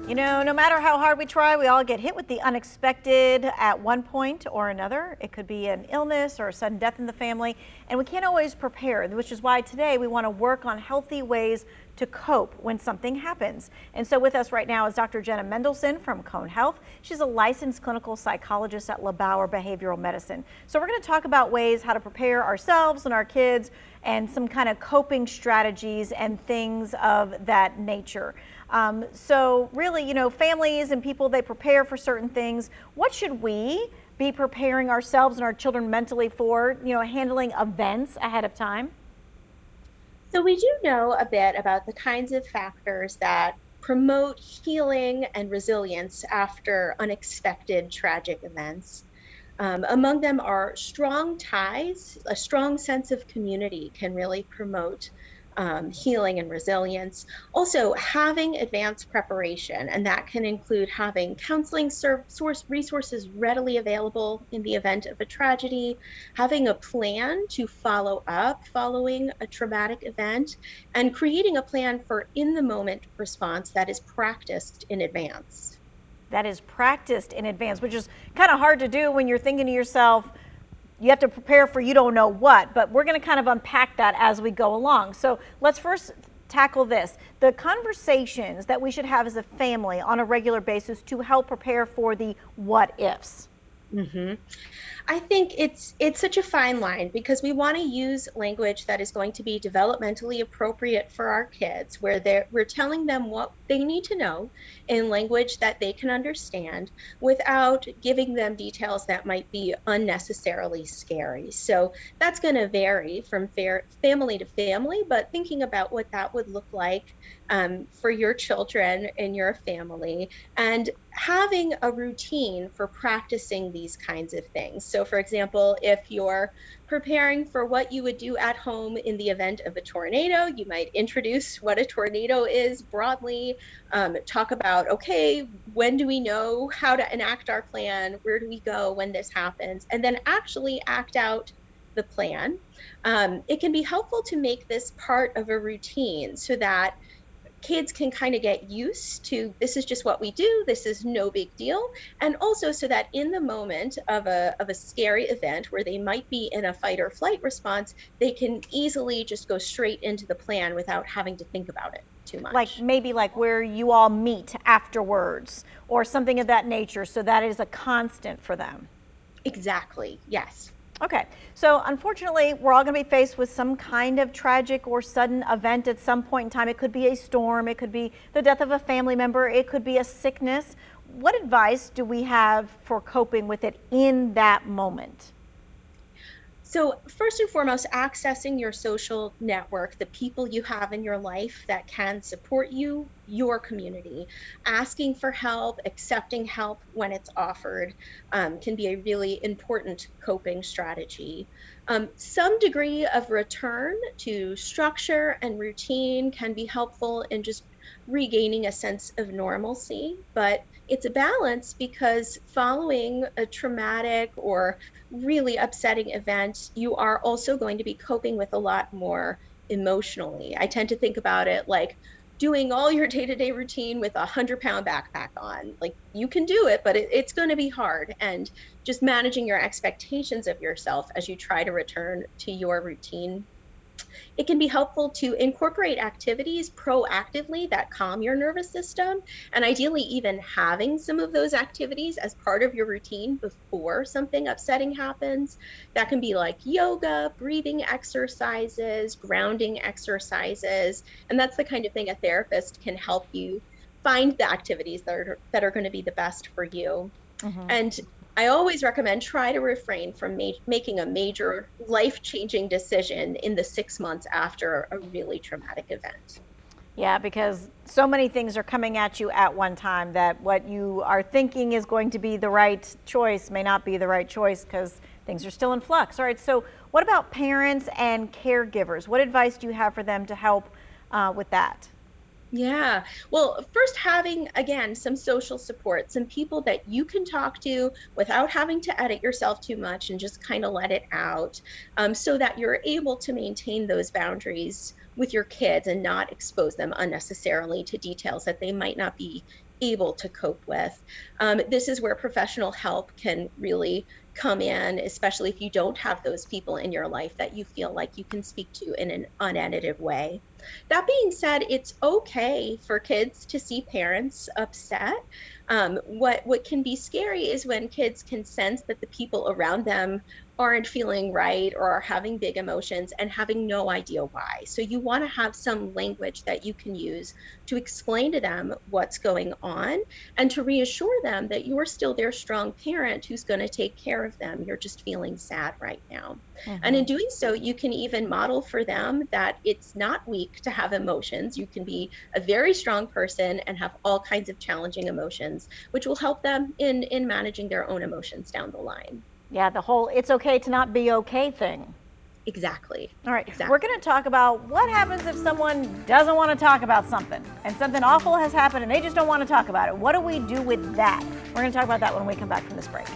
You know, no matter how hard we try, we all get hit with the unexpected at one point or another. It could be an illness or a sudden death in the family, and we can't always prepare, which is why today we want to work on healthy ways to cope when something happens. And so with us right now is Dr. Jenna Mendelson from Cone Health. She's a licensed clinical psychologist at LeBauer Behavioral Medicine. So we're going to talk about ways how to prepare ourselves and our kids and some kind of coping strategies and things of that nature. So really, you know, families and people, they prepare for certain things. What should we be preparing ourselves and our children mentally for, you know, handling events ahead of time? So we do know a bit about the kinds of factors that promote healing and resilience after unexpected tragic events. Among them are strong ties. A strong sense of community can really promote healing and resilience. Also, having advanced preparation, and that can include having counseling source resources readily available in the event of a tragedy, having a plan to follow up following a traumatic event, and creating a plan for in the moment response that is practiced in advance. That is practiced in advance, which is kind of hard to do when you're thinking to yourself, you have to prepare for you don't know what, but we're going to kind of unpack that as we go along. So let's first tackle this. The conversations that we should have as a family on a regular basis to help prepare for the what ifs. hmm I think it's such a fine line because we want to use language that is going to be developmentally appropriate for our kids, where we're telling them what they need to know in language that they can understand without giving them details that might be unnecessarily scary. So that's going to vary from family to family, but thinking about what that would look like for your children and your family, and having a routine for practicing these kinds of things. So, for example, if you're preparing for what you would do at home in the event of a tornado, you might introduce what a tornado is broadly, talk about, okay, when do we know how to enact our plan? Where do we go when this happens? And then actually act out the plan. It can be helpful to make this part of a routine so that kids can kind of get used to this is just what we do, this is no big deal, and also so that in the moment of a scary event where they might be in a fight or flight response, they can easily just go straight into the plan without having to think about it too Like much. maybe like where you all meet afterwards or something of that nature, so that is a constant for them. Exactly, yes. Okay, so unfortunately, we're all going to be faced with some kind of tragic or sudden event at some point in time. It could be a storm, it could be the death of a family member, it could be a sickness. What advice do we have for coping with it in that moment? So, first and foremost, accessing your social network, the people you have in your life that can support you, your community. Asking for help, accepting help when it's offered can be a really important coping strategy. Some degree of return to structure and routine can be helpful in just regaining a sense of normalcy, but it's a balance because following a traumatic or really upsetting event, you are also going to be coping with a lot more emotionally. I tend to think about it like doing all your day-to-day routine with 100-pound backpack on. Like you can do it, but it's going to be hard. And just managing your expectations of yourself as you try to return to your routine, it can be helpful to incorporate activities proactively that calm your nervous system, and ideally, even having some of those activities as part of your routine before something upsetting happens. That can be like yoga, breathing exercises, grounding exercises, and that's the kind of thing a therapist can help you find the activities that are going to be the best for you. Mhm. And I always recommend try to refrain from making a major life-changing decision in the 6 months after a really traumatic event. Yeah, because so many things are coming at you at one time that what you are thinking is going to be the right choice may not be the right choice because things are still in flux. All right, so what about parents and caregivers? What advice do you have for them to help with that? Yeah. Well, first having, again, some social support, some people that you can talk to without having to edit yourself too much and just kind of let it out, so that you're able to maintain those boundaries with your kids and not expose them unnecessarily to details that they might not be able to cope with. This is where professional help can really come in, especially if you don't have those people in your life that you feel like you can speak to in an unedited way. That being said, it's okay for kids to see parents upset. What can be scary is when kids can sense that the people around them aren't feeling right or are having big emotions and having no idea why. So you want to have some language that you can use to explain to them what's going on and to reassure them that you're still their strong parent who's going to take care of them. You're just feeling sad right now. And in Hmm. doing so, you can even model for them that it's not weak to have emotions. You can be a very strong person and have all kinds of challenging emotions, which will help them in managing their own emotions down the line. Yeah, the whole it's okay to not be okay thing. Exactly. All right, we're Exactly. going to talk about what happens if someone doesn't want to talk about something and something awful has happened and they just don't want to talk about it. What do we do with that? We're going to talk about that when we come back from this break.